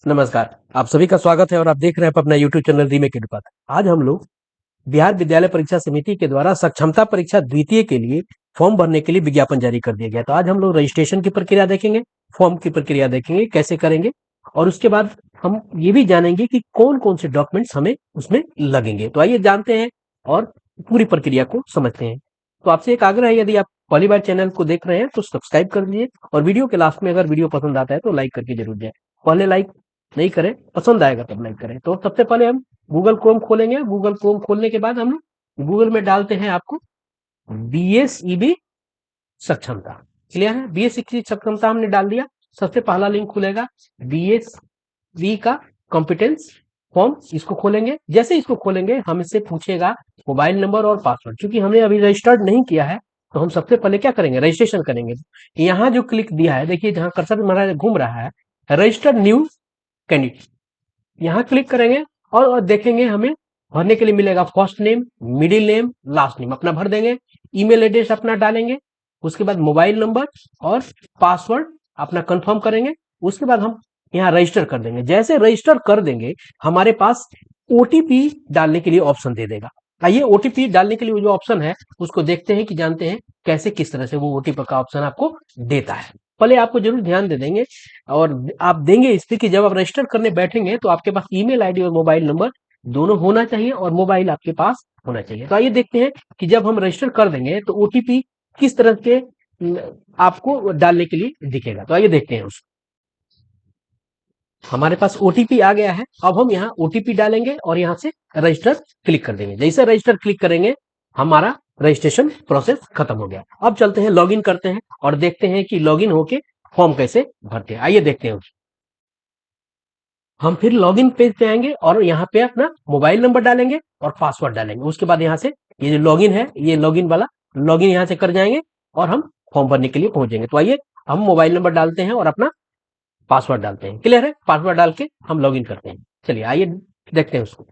नमस्कार, आप सभी का स्वागत है और आप देख रहे हैं अपना यूट्यूब चैनल रीमेक एडुपाथ। आज हम लोग बिहार विद्यालय परीक्षा समिति के द्वारा सक्षमता परीक्षा द्वितीय के लिए फॉर्म भरने के लिए विज्ञापन जारी कर दिया गया। तो आज हम लोग रजिस्ट्रेशन की प्रक्रिया देखेंगे, फॉर्म की प्रक्रिया देखेंगे, कैसे करेंगे और उसके बाद हम ये भी जानेंगे कि कौन-कौन से डॉक्यूमेंट्स हमें उसमें लगेंगे। तो आइए जानते हैं और पूरी प्रक्रिया को समझते हैं। तो आपसे एक आग्रह है, यदि आप पहली बार चैनल को देख रहे हैं तो सब्सक्राइब कर दीजिए और वीडियो के लास्ट में अगर वीडियो पसंद आता है तो लाइक करके जरूर जाए। पहले लाइक नहीं करें, पसंद आएगा तब लाइक करें। तो सबसे पहले हम गूगल क्रोम खोलेंगे। गूगल क्रोम खोलने के बाद हम गूगल में डालते हैं आपको बीएसईबी सक्षमता। क्लियर है? बीएसईबी सक्षमता हमने डाल दिया। सबसे पहला लिंक खुलेगा बीएसवी का कॉम्पिटेंस फॉर्म। इसको खोलेंगे। जैसे इसको खोलेंगे हमसे पूछेगा मोबाइल नंबर और पासवर्ड। क्योंकि हमने अभी रजिस्टर्ड नहीं किया है तो हम सबसे पहले क्या करेंगे, रजिस्ट्रेशन करेंगे। यहाँ जो क्लिक दिया है, देखिए जहां कर्सर हमारा घूम रहा है, रजिस्टर्ड न्यू कैंडिडेट, यहाँ क्लिक करेंगे और देखेंगे हमें भरने के लिए मिलेगा first name, middle name, last name. अपना भर देंगे, ईमेल एड्रेस अपना डालेंगे, उसके बाद मोबाइल नंबर और पासवर्ड अपना कंफर्म करेंगे। उसके बाद हम यहाँ रजिस्टर कर देंगे। जैसे रजिस्टर कर देंगे हमारे पास ओटीपी डालने के लिए ऑप्शन दे देगा। आइए ओटीपी डालने के लिए जो ऑप्शन है उसको देखते हैं कि जानते हैं कैसे किस तरह से वो ओटीपी का ऑप्शन आपको देता है। पहले आपको जरूर ध्यान दे देंगे और आप देंगे इस पे कि जब आप रजिस्टर करने बैठेंगे तो आपके पास ईमेल आईडी और मोबाइल नंबर दोनों होना चाहिए और मोबाइल आपके पास होना चाहिए। तो आइए देखते हैं कि जब हम रजिस्टर कर देंगे तो ओटीपी किस तरह के आपको डालने के लिए दिखेगा। तो आइए देखते हैं उसको। हमारे पास ओटीपी आ गया है। अब हम यहाँ ओटीपी डालेंगे और यहाँ से रजिस्टर क्लिक कर देंगे। जैसे रजिस्टर क्लिक करेंगे हमारा रजिस्ट्रेशन प्रोसेस खत्म हो गया। अब चलते हैं लॉगिन करते हैं और देखते हैं कि लॉगिन होके फॉर्म कैसे भरते हैं। आइए देखते हैं। हम फिर लॉगिन पेज पे आएंगे और यहाँ पे अपना मोबाइल नंबर डालेंगे और पासवर्ड डालेंगे। उसके बाद यहाँ से ये जो लॉगिन है, ये लॉगिन वाला लॉगिन यहाँ से कर जाएंगे और हम फॉर्म भरने के लिए पहुंचेंगे। तो आइए हम मोबाइल नंबर डालते हैं और अपना पासवर्ड डालते हैं। क्लियर है? पासवर्ड डाल के हम लॉगिन करते हैं। चलिए आइए देखते हैं उसको।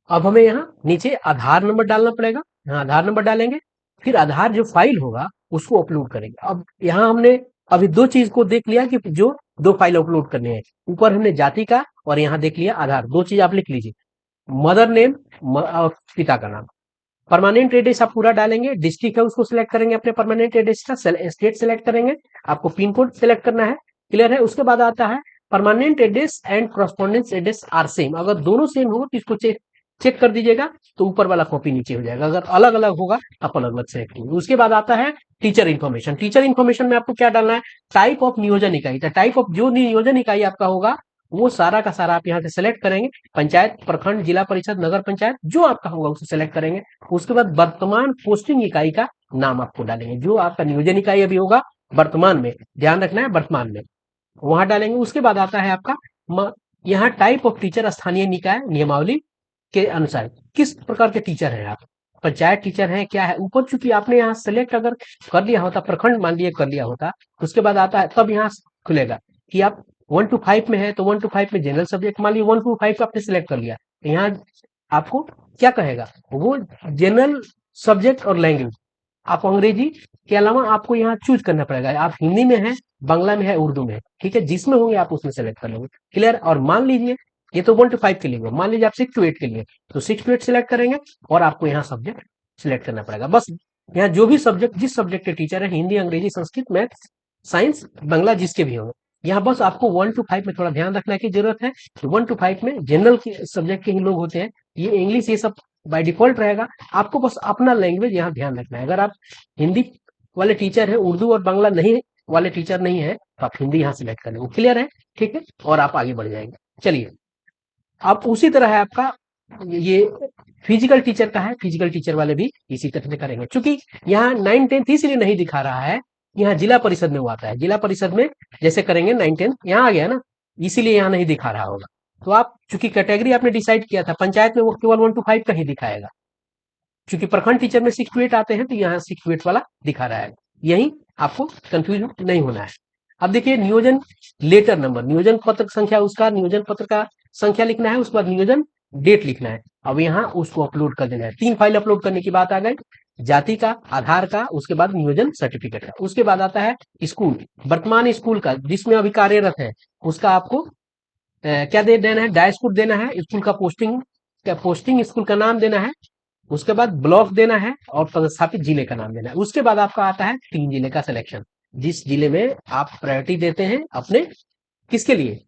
अब हमें यहाँ नीचे आधार नंबर डालना पड़ेगा। यहाँ आधार नंबर डालेंगे, फिर आधार जो फाइल होगा उसको अपलोड करेंगे। अब यहाँ हमने अभी दो चीज को देख लिया कि जो दो फाइल अपलोड करने हैं। ऊपर हमने जाति का और यहाँ देख लिया आधार। दो चीज आप लिख लीजिए, मदर नेम और पिता का नाम। परमानेंट एड्रेस आप पूरा डालेंगे। डिस्ट्रिक्ट है उसको सिलेक्ट करेंगे, अपने परमानेंट एड्रेस का स्टेट सिलेक्ट करेंगे। आपको पिन कोड सिलेक्ट करना है। क्लियर है? उसके बाद आता है permanent address and correspondence address are same. अगर दोनों सेम हो तो इसको चेक कर दीजिएगा, तो ऊपर वाला कॉपी नीचे हो जाएगा। अगर अलग अलग होगा आप अलग अलग सेलेक्ट कीजिए। उसके बाद आता है टीचर इन्फॉर्मेशन। टीचर इन्फॉर्मेशन में आपको क्या डालना है, टाइप ऑफ नियोजन इकाई। टाइप ऑफ जो नियोजन इकाई आपका होगा वो सारा का सारा आप यहाँ से सिलेक्ट करेंगे। पंचायत, प्रखंड, जिला परिषद, नगर पंचायत जो आपका होगा उसे सिलेक्ट करेंगे। उसके बाद वर्तमान पोस्टिंग इकाई का नाम आपको डालेंगे। जो आपका नियोजन इकाई अभी होगा वर्तमान में, ध्यान रखना है वर्तमान में, वहां डालेंगे। उसके बाद आता है आपका यहाँ टाइप ऑफ टीचर, स्थानीय निकाय नियमावली के अनुसार किस प्रकार के टीचर हैं आप, पंचायत टीचर हैं क्या है। ऊपर चूंकि आपने यहाँ सेलेक्ट अगर कर लिया होता, प्रखंड मान लिया कर लिया होता, उसके बाद आता है तब यहाँ खुलेगा कि आप 1 to 5 में है तो 1 to 5 में जनरल सब्जेक्ट मान लिया 1 to 5 आपने सिलेक्ट कर लिया, तो यहाँ आपको क्या कहेगा, वो जनरल सब्जेक्ट और लैंग्वेज आप अंग्रेजी के अलावा आपको यहाँ चूज करना पड़ेगा। आप हिंदी में है, बांग्ला में है, उर्दू में है, ठीक है, जिसमें होंगे आप उसमें सेलेक्ट कर लेंगे। क्लियर? और मान लीजिए ये तो 1 to 5 के लिए हो, मान लीजिए आप 6 to 8 के लिए, तो 6 to 8 सिलेक्ट करेंगे और आपको यहाँ सब्जेक्ट सिलेक्ट करना पड़ेगा। बस यहाँ जो भी सब्जेक्ट, जिस सब्जेक्ट के टीचर है, हिंदी, अंग्रेजी, संस्कृत, मैथ्स, साइंस, बांग्ला, जिसके भी होंगे, यहाँ बस आपको 1 to 5 में थोड़ा ध्यान रखने की जरूरत है। 1 to 5 में जनरल सब्जेक्ट के ही लोग होते हैं, ये इंग्लिश ये सब बाय डिफॉल्ट रहेगा। आपको बस अपना लैंग्वेज यहाँ ध्यान रखना है। अगर आप हिंदी वाले टीचर है, उर्दू और बांग्ला नहीं वाले टीचर नहीं है, तो आप हिंदी यहाँ सिलेक्ट कर लेंगे। क्लियर है? ठीक है, और आप आगे बढ़ जाएंगे। चलिए, अब उसी तरह है आपका ये फिजिकल टीचर का है, फिजिकल टीचर वाले भी इसी तरह से करेंगे। चूंकि यहाँ 9-10 इसलिए नहीं दिखा रहा है, यहाँ जिला परिषद में वो आता है, जिला परिषद में जैसे करेंगे 9-10 यहाँ आ गया ना, इसीलिए यहाँ नहीं दिखा रहा होगा। तो आप चूंकि कैटेगरी आपने डिसाइड किया था, पंचायत में वो केवल 1 to 5 का ही दिखाएगा। चूंकि प्रखंड टीचर में 6 to 8 आते हैं, तो यहाँ 6 to 8 वाला दिखा रहा है। यही आपको कंफ्यूज नहीं होना है। अब देखिए, नियोजन लेटर नंबर, नियोजन पत्र संख्या, उसका नियोजन पत्र का संख्या लिखना है, उसके बाद नियोजन डेट लिखना है। अब यहाँ उसको अपलोड कर देना है। 3 फाइल अपलोड करने की बात आ गई, जाति का, आधार का, उसके बाद नियोजन सर्टिफिकेट का। उसके बाद आता है स्कूल, वर्तमान स्कूल का जिसमें अभी कार्यरत है, उसका आपको क्या दे देना है, डायस कोड देना है, स्कूल का पोस्टिंग स्कूल का नाम देना है, उसके बाद ब्लॉक देना है और पदस्थापित जिले का नाम देना है। उसके बाद आपका आता है 3 जिले का सिलेक्शन, जिस जिले में आप प्रायोरिटी देते हैं अपने, किसके लिए,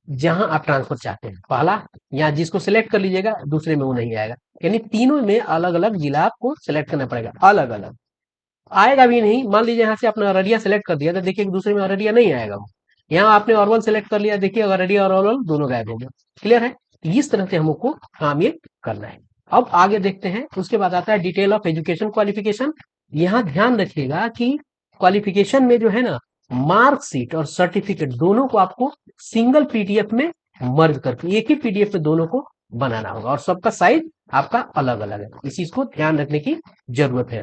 जहां आप ट्रांसफर चाहते हैं। पहला या जिसको सिलेक्ट कर लीजिएगा, दूसरे में वो नहीं आएगा। यानी तीनों में अलग अलग जिला आपको सिलेक्ट करना पड़ेगा, अलग अलग आएगा भी नहीं। मान लीजिए यहाँ से आपने अररिया सेलेक्ट कर दिया, तो देखिए दूसरे में अररिया नहीं आएगा वो। यहाँ आपने अरवल सेलेक्ट कर लिया, देखिए अररिया और अरवल दोनों गायब हो गए। क्लियर है? तो इस तरह से हमको काम ये करना है। अब आगे देखते हैं, उसके बाद आता है डिटेल ऑफ एजुकेशन क्वालिफिकेशन। यहाँ ध्यान रखिएगा कि क्वालिफिकेशन में जो है ना, मार्कशीट और सर्टिफिकेट दोनों को आपको सिंगल पीडीएफ में मर्ज करके एक ही पीडीएफ में दोनों को बनाना होगा, और सबका साइज आपका अलग अलग है। इस चीज को ध्यान रखने की जरूरत है।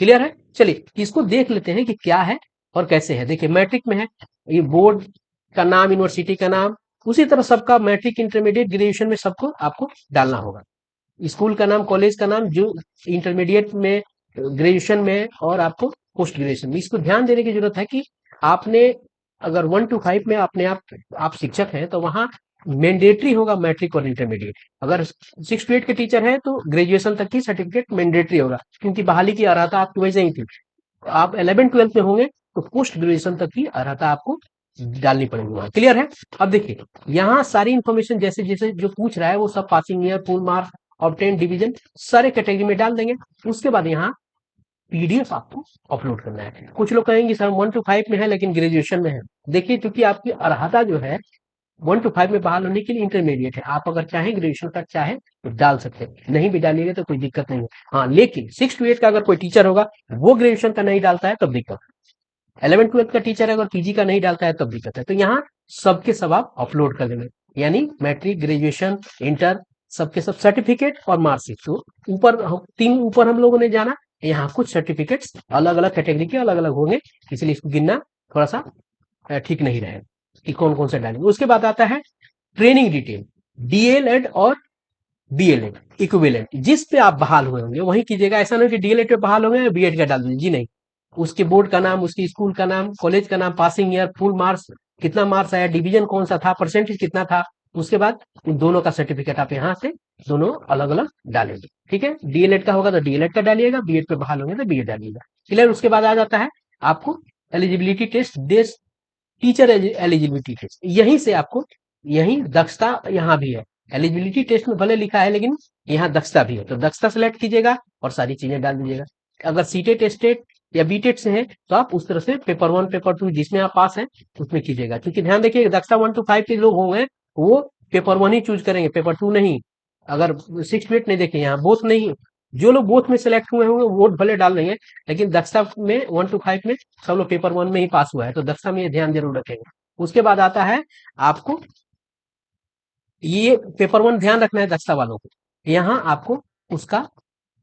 क्लियर है? चलिए इसको देख लेते हैं कि क्या है और कैसे है। देखिए, मैट्रिक में है, ये बोर्ड का नाम, यूनिवर्सिटी का नाम, उसी तरह सबका मैट्रिक, इंटरमीडिएट, ग्रेजुएशन में सबको आपको डालना होगा। स्कूल का नाम, कॉलेज का नाम, जो इंटरमीडिएट में, ग्रेजुएशन में और आपको पोस्ट ग्रेजुएशन में। इसको ध्यान देने की जरूरत है कि आपने अगर 1 to 5 में अपने आप शिक्षक हैं, तो वहां मैंडेटरी होगा मैट्रिक और इंटरमीडिएट। अगर 6 to 8 के टीचर हैं, तो ग्रेजुएशन तक की सर्टिफिकेट मैंडेटरी होगा, क्योंकि बहाली की अर्हता आपकी वैसे ही थी। आप 11-12 में होंगे, तो पोस्ट ग्रेजुएशन तक की अर्हता आपको डालनी पड़ेगी वहां। क्लियर है? अब देखिए, यहाँ सारी इंफॉर्मेशन जैसे जैसे जो पूछ रहा है, वो सब passing year, full marks, obtain division, सारे कैटेगरी में डाल देंगे। उसके बाद यहाँ पीडीएफ आपको अपलोड करना है। कुछ लोग कहेंगे सर 1 to 5 में है लेकिन ग्रेजुएशन में है। देखिए, क्योंकि आपकी अर्हता जो है 1 to 5 में बहाल होने के लिए इंटरमीडिएट है, आप अगर चाहें ग्रेजुएशन तक चाहे तो डाल सकते हैं, नहीं भी डालिएगा तो कोई दिक्कत नहीं है। हाँ, लेकिन 6 to 8 का अगर कोई टीचर होगा, वो ग्रेजुएशन का नहीं डालता है, तब दिक्कत है। 11-12 का टीचर अगर पीजी का नहीं डालता है, तब दिक्कत है। तो यहाँ सबके सब आप अपलोड कर देंगे, यानी मैट्रिक, ग्रेजुएशन, इंटर, सबके सब सर्टिफिकेट और मार्कशीट। तो ऊपर 3 ऊपर हम लोगों ने जाना, यहाँ कुछ सर्टिफिकेट्स अलग अलग कैटेगरी के अलग अलग होंगे, इसलिए इसको गिनना थोड़ा सा ठीक नहीं रहेगा कि कौन कौन सा डालेंगे। उसके बाद आता है ट्रेनिंग डिटेल, डीएलएड और बीएलएड इक्विवेलेंट, जिस पे आप बहाल हुए होंगे वही कीजिएगा। ऐसा नहीं कि डीएलएड पे बहाल होंगे बीएड का डाल दीजिए, जी नहीं। उसके बोर्ड का नाम, उसके स्कूल का नाम, कॉलेज का नाम, पासिंग ईयर, फुल मार्क्स, कितना मार्क्स आया, डिवीजन कौन सा था, परसेंटेज कितना था। उसके बाद इन दोनों का सर्टिफिकेट आप यहाँ से दोनों अलग अलग डालेंगे। ठीक है? डीएलएड का होगा तो डीएलएड का डालिएगा, बीएड पे बहाल होंगे तो बीएड डालिएगा। क्लियर? उसके बाद आ जाता है आपको एलिजिबिलिटी टेस्ट, देश टीचर एलिजिबिलिटी टेस्ट। यहीं से आपको, यही दक्षता यहाँ भी है, एलिजिबिलिटी टेस्ट में भले लिखा है लेकिन यहाँ दक्षता भी है, तो दक्षता सेलेक्ट कीजिएगा और सारी चीजें डाल दीजिएगा। अगर सीटेट, टेस्टेड या बीटेट से है, तो आप उस तरह से पेपर 1, पेपर 2 जिसमें आप पास हैं उसमें कीजिएगा। क्योंकि ध्यान देखिए, दक्षता 1 to 5 के लोग होंगे, वो पेपर 1 ही चूज करेंगे, पेपर 2 नहीं। अगर 6 to 8 नहीं, देखिए यहाँ बोथ नहीं, जो लोग बोथ में सिलेक्ट हुए होंगे वोट भले डाल देंगे, लेकिन दक्षता में 1 to 5 में सब लोग पेपर 1 में ही पास हुआ है, तो दक्षता में ये ध्यान जरूर रखेंगे। उसके बाद आता है आपको ये पेपर 1 ध्यान रखना है दक्षता वालों को। यहाँ आपको उसका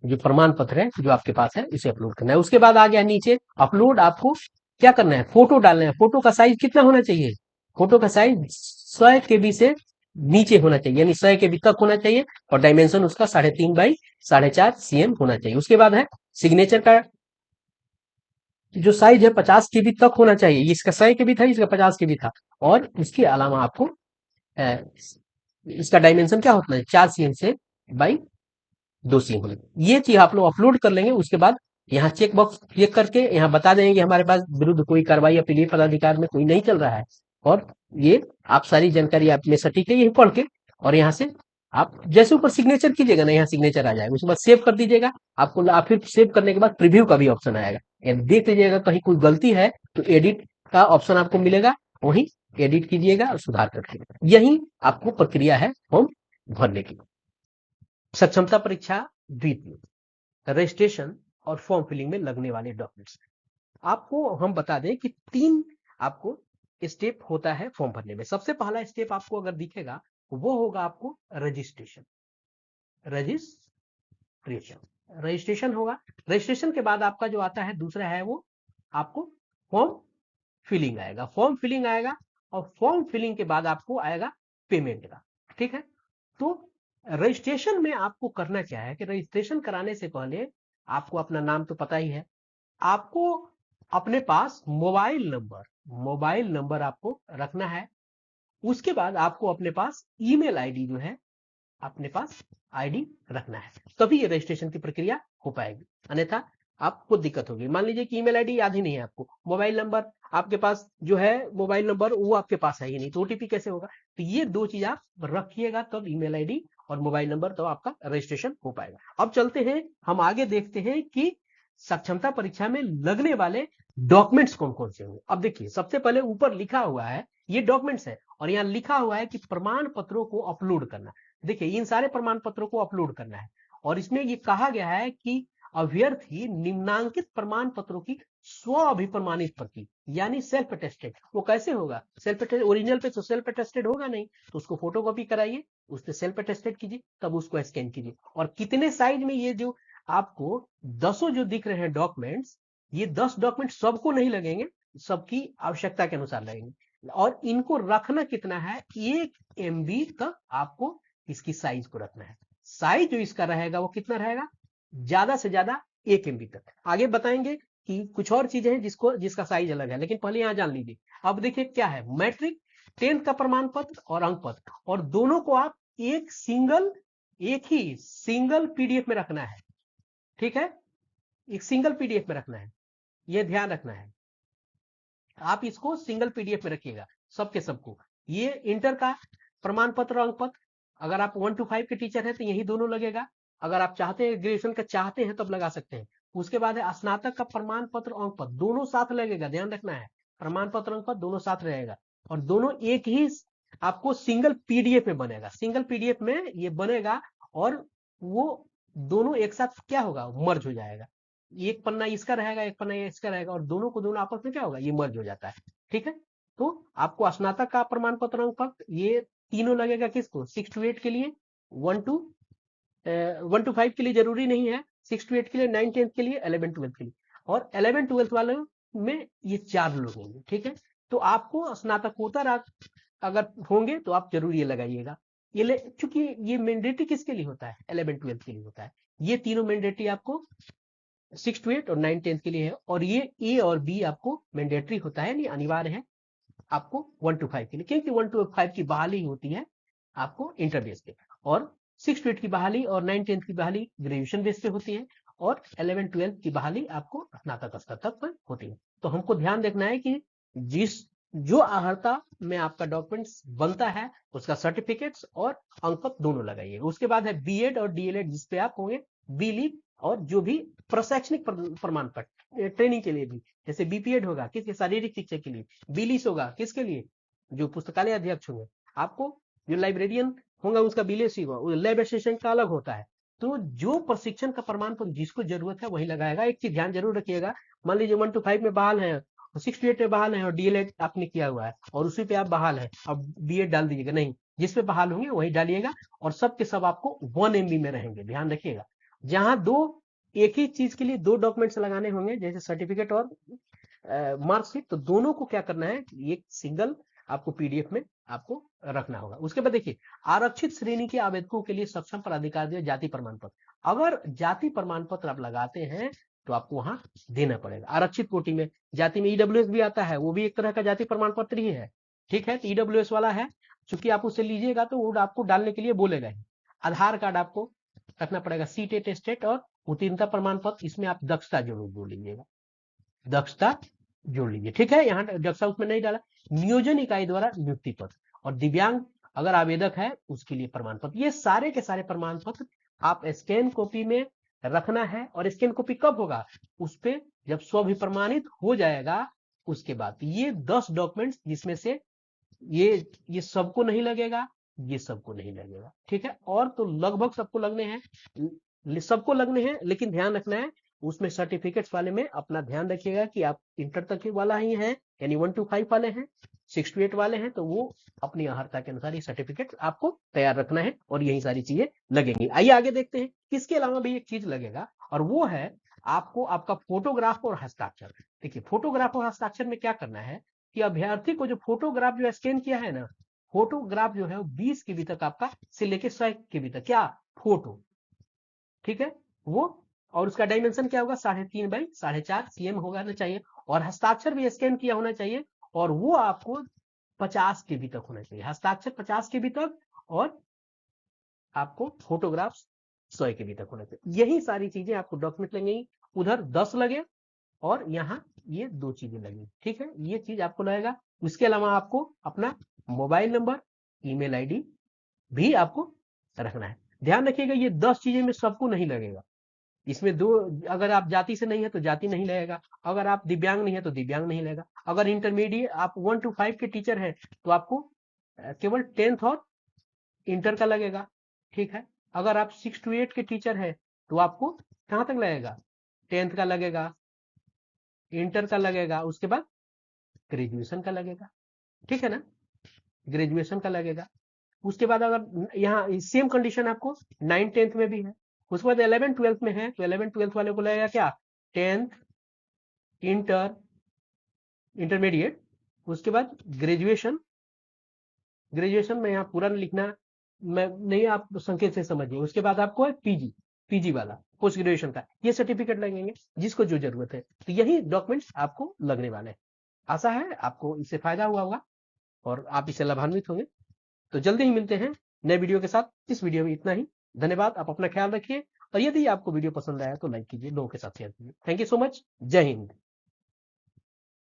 जो प्रमाण पत्र है जो आपके पास है, इसे अपलोड करना है। उसके बाद आ गया नीचे अपलोड, आपको क्या करना है, फोटो डालना है। फोटो का साइज कितना होना चाहिए, फोटो का साइज 100 KB से नीचे होना चाहिए, यानी 100 KB तक होना चाहिए, और डायमेंशन उसका 3.5 बाई 4.5 cm होना चाहिए। उसके बाद है सिग्नेचर का जो साइज है 50 KB तक होना चाहिए। इसका 100 KB था, इसका 50 KB था। और इसके अलावा आपको इसका डायमेंशन क्या होता है, 4 cm से बाई 2 cm होना। ये चीज आप लोग अपलोड कर लेंगे। उसके बाद यहाँ चेक बॉक्स क्लिक करके यहाँ बता देंगे कि हमारे पास विरुद्ध कोई कार्रवाई अपीलीय पदाधिकार में कोई नहीं चल रहा है, और ये आप सारी जानकारी आप में सटीक है, यही पढ़ के और यहाँ से आप जैसे ऊपर सिग्नेचर कीजिएगा ना, यहाँ सिग्नेचर आ जाएगा, उसके बाद सेव कर दीजिएगा। आपको फिर सेव करने के बाद प्रीव्यू का भी ऑप्शन आएगा, देख लीजिएगा कहीं कोई गलती है तो एडिट का ऑप्शन आपको मिलेगा, वही एडिट कीजिएगा और सुधार करके, यही आपको प्रक्रिया है फॉर्म भरने की। सक्षमता परीक्षा द्वितीय, रजिस्ट्रेशन और फॉर्म फिलिंग में लगने वाले डॉक्यूमेंट्स। आपको हम बता दें कि 3 आपको स्टेप होता है फॉर्म भरने में। सबसे पहला स्टेप आपको अगर दिखेगा वो होगा आपको रजिस्ट्रेशन रजिस्ट्रेशन होगा। रजिस्ट्रेशन के बाद आपका जो आता है दूसरा है वो आपको फॉर्म फिलिंग आएगा। फॉर्म फिलिंग आएगा और फॉर्म फिलिंग के बाद आपको आएगा पेमेंट का। ठीक है, तो रजिस्ट्रेशन में आपको करना क्या है कि रजिस्ट्रेशन कराने से पहले आपको अपना नाम तो पता ही है, आपको अपने पास मोबाइल नंबर आपको रखना है। उसके बाद आपको अपने पास ईमेल आईडी जो है अपने पास आईडी रखना है, तभी ये रजिस्ट्रेशन की प्रक्रिया हो पाएगी, अन्यथा आपको दिक्कत होगी। मान लीजिए कि ईमेल आईडी याद ही नहीं है आपको, मोबाइल नंबर आपके पास जो है मोबाइल नंबर वो आपके पास है ही नहीं, तो ओटीपी कैसे होगा। तो ये 2 चीज आप रखिएगा, तब ईमेल आईडी और मोबाइल नंबर, तो आपका रजिस्ट्रेशन हो पाएगा। अब चलते हैं, हम आगे देखते हैं कि सक्षमता परीक्षा में लगने वाले डॉक्यूमेंट्स कौन कौन से होंगे। अब देखिए, सबसे पहले ऊपर लिखा हुआ है ये डॉक्यूमेंट्स है, और यहाँ लिखा हुआ है कि प्रमाण पत्रों को अपलोड करना। देखिए, इन सारे प्रमाण पत्रों को अपलोड करना है, और इसमें ये कहा गया है कि अभ्यर्थी निम्नांकित प्रमाण पत्रों की स्व अभिप्रमाणित प्रति, यानी सेल्फ अटेस्टेड। वो कैसे होगा? सेल्फ अटेस्टेड ओरिजिनल पे तो सेल्फ अटेस्टेड होगा नहीं, तो उसको फोटोकॉपी कराइए, उस पर सेल्फ अटेस्टेड कीजिए, तब उसको स्कैन कीजिए। और कितने साइज में, ये जो आपको 10 जो दिख रहे हैं डॉक्यूमेंट्स, ये 10 डॉक्यूमेंट सबको नहीं लगेंगे, सबकी आवश्यकता के अनुसार लगेंगे। और इनको रखना कितना है, 1 MB तक आपको इसकी साइज को रखना है। साइज जो इसका रहेगा वो कितना रहेगा, ज्यादा से ज्यादा 1 MB तक। आगे बताएंगे कि कुछ और चीजें हैं जिसका साइज अलग है, लेकिन पहले यहां जान लीजिए। अब देखिए क्या है, मैट्रिक 10th का प्रमाण पत्र और अंक पत्र, और दोनों को आप एक ही सिंगल पीडीएफ में रखना है। ठीक है, एक सिंगल पीडीएफ में रखना है, ये ध्यान रखना है, आप इसको सिंगल पीडीएफ में रखिएगा सबके सबको। ये इंटर का प्रमाण पत्र अंक पत्र, अगर आप 1 to 5 के टीचर हैं तो यही दोनों लगेगा, अगर आप चाहते हैं ग्रेजुएशन का चाहते हैं तब लगा सकते हैं। उसके बाद है स्नातक का प्रमाण पत्र अंक पत्र, दोनों साथ लगेगा, ध्यान रखना है, प्रमाण पत्र अंक पत्र दोनों साथ रहेगा, और दोनों एक ही आपको सिंगल पीडीएफ में बनेगा। सिंगल पीडीएफ में ये बनेगा, और वो दोनों एक साथ क्या होगा, मर्ज हो जाएगा। एक पन्ना इसका रहेगा, एक पन्ना इसका रहेगा, और दोनों को दोनों आपस में क्या होगा, ये मर्ज हो जाता है। ठीक है, तो आपको स्नातक का प्रमाण पत्र अंक पत्र ये तीनों लगेगा किसको, 6 to 8 के लिए, 1 to 5 के लिए जरूरी नहीं है, 6 to 8 के लिए, 9 10th के लिए, 11 12 के लिए, और 11 12 वाले में ये 4 लोग होंगे। ठीक है, तो आपको स्नातकोत्तर अगर होंगे तो आप जरूर ये लगाइएगा। चूंकि ये मैंडेटरी किसके लिए होता है, 11 12 के लिए होता है, ये तीनों मैंडेटरी आपको 6 to 8 और 9 10th के लिए है, और ये ए और बी आपको मैंडेटरी होता है, नहीं अनिवार्य है आपको 1 to 5 के लिए, क्योंकि 1 to 5 की बहाली होती है आपको इंटर बेस पे, और 6 to 8 की बहाली और 9 10th की बहाली ग्रेजुएशन बेस पे होती है, और 11 12 की बहाली आपको स्नातक स्तर तक पर होती है। तो हमको ध्यान रखना है कि जो अर्हता में आपका डॉक्यूमेंट्स बनता है उसका सर्टिफिकेट्स और अंक दोनों लगाइए। उसके बाद है बीएड और डीएलएड, जिसपे आप होंगे बी लीव, और जो भी प्रशैक्षणिक प्रमाण पत्र ट्रेनिंग के लिए भी, जैसे बीपीएड होगा किसके, शारीरिक शिक्षा के लिए, बीलिस होगा किसके लिए, जो पुस्तकालय अध्यक्ष होंगे, आपको जो लाइब्रेरियन होगा उसका बीलिस होगा, लैब असिस्टेंट का अलग होता है। तो जो प्रशिक्षण का प्रमाण पत्र जिसको जरूरत है वही लगाएगा। एक चीज ध्यान जरूर रखिएगा, मान लीजिए 1 to 5 में बहाल है, 6 to 8 में बहाल है, और डीएलएड आपने किया हुआ है और उसी पे आप बहाल है, अब बीएड डाल दीजिएगा नहीं, जिसपे बहाल होंगे वही डालिएगा, और सब के सब आपको 1 MB में रहेंगे, ध्यान रखिएगा। जहां एक ही चीज के लिए 2 डॉक्यूमेंट्स लगाने होंगे, जैसे सर्टिफिकेट और मार्कशीट, तो दोनों को क्या करना है, एक सिंगल आपको पीडीएफ में आपको रखना होगा। उसके बाद देखिए, आरक्षित श्रेणी के आवेदकों के लिए सक्षम पदाधिकारी जाति प्रमाण पत्र, अगर जाति प्रमाण पत्र आप लगाते हैं तो आपको वहां देना पड़ेगा। आरक्षित कोटि में जाति में ईडब्ल्यूएस भी आता है, वो भी एक तरह का जाति प्रमाण पत्र ही है। ठीक है, तो ईडब्ल्यूएस वाला है, चूंकि आप उसे लीजिएगा तो वो आपको डालने के लिए बोलेगा ही। आधार कार्ड आपको रखना पड़ेगा, सीटेट स्टेट और उत्तीर्णता प्रमाण पत्र, इसमें आप दक्षता जरूर जोड़ लीजिएगा, दक्षता जोड़ लीजिए, ठीक है। यहाँ दक्षता उसमें नहीं डाला। नियोजन इकाई द्वारा नियुक्ति पत्र और दिव्यांग अगर आवेदक है उसके लिए प्रमाण पत्र, ये सारे के सारे प्रमाण पत्र आप स्कैन कॉपी में रखना है। और स्कैन कॉपी कब होगा, उस पे जब स्वभिप्रमाणित हो जाएगा उसके बाद। ये 10 डॉक्यूमेंट्स जिसमें से ये सबको नहीं लगेगा, ये सबको नहीं लगेगा, ठीक है। और तो लगभग सबको लगने हैं, सबको लगने हैं, लेकिन ध्यान रखना है उसमें सर्टिफिकेट्स वाले में अपना ध्यान रखिएगा कि आप इंटर तक वाला ही है, यानी 1 to 5 वाले हैं, 6 to 8 वाले हैं, तो वो अपनी अर्हता के अनुसार ये सर्टिफिकेट आपको तैयार रखना है और यही सारी चीजें लगेंगी। आइए आगे देखते हैं। इसके अलावा भी एक चीज लगेगा और वो है आपको आपका फोटोग्राफ और हस्ताक्षर। देखिए फोटोग्राफ और हस्ताक्षर में क्या करना है कि अभ्यर्थी को जो फोटोग्राफ जो स्कैन किया है ना, फोटोग्राफ जो है वो 20 KB तक आपका से लेके 100 KB तक क्या फोटो, ठीक है वो। और उसका डायमेंशन क्या होगा, 3.5 बाई 4.5 cm होना चाहिए। और हस्ताक्षर भी स्कैन किया होना चाहिए और वो आपको 50 KB तक होना चाहिए, हस्ताक्षर 50 KB तक और आपको फोटोग्राफ 100 KB तक होना चाहिए। यही सारी चीजें आपको डॉक्यूमेंट लगेंगी। उधर 10 लगे और यहाँ ये 2 चीजें लगी, ठीक है, ये चीज आपको लगेगा। उसके अलावा आपको अपना मोबाइल नंबर, ईमेल आईडी भी आपको रखना है। ध्यान रखिएगा ये 10 चीजें में सबको नहीं लगेगा। इसमें दो, अगर आप जाति से नहीं है तो जाति नहीं लगेगा, अगर आप दिव्यांग नहीं है तो दिव्यांग नहीं लगेगा, अगर इंटरमीडिएट आप 1 to 5 के टीचर है तो आपको केवल 10th और इंटर का लगेगा, ठीक है। अगर आप 6 to 8 के टीचर है तो आपको कहाँ तक लगेगा, 10th का लगेगा, इंटर का लगेगा, उसके बाद ग्रेजुएशन का लगेगा, ठीक है ना, ग्रेजुएशन का लगेगा। उसके बाद अगर यहाँ सेम कंडीशन आपको 9th 10th में भी है, उसके बाद 11th 12th में है तो 11th 12th वाले को लगेगा क्या, 10th, इंटर, इंटरमीडिएट, उसके बाद ग्रेजुएशन। ग्रेजुएशन में यहाँ पूरा लिखना मैं नहीं, आप संकेत से समझिए। उसके बाद आपको है पीजी, पीजी वाला पोस्ट ग्रेजुएशन का, ये सर्टिफिकेट लगेंगे जिसको जो जरूरत है। तो यही डॉक्यूमेंट्स आपको लगने वाले हैं। आशा है आपको इससे फायदा हुआ होगा और आप इससे लाभान्वित होंगे। तो जल्दी ही मिलते हैं नए वीडियो के साथ। इस वीडियो में इतना ही, धन्यवाद। आप अपना ख्याल रखिए और यदि आपको वीडियो पसंद आया तो लाइक कीजिए, लोगों के साथ शेयर कीजिए। थैंक यू सो मच, जय हिंद।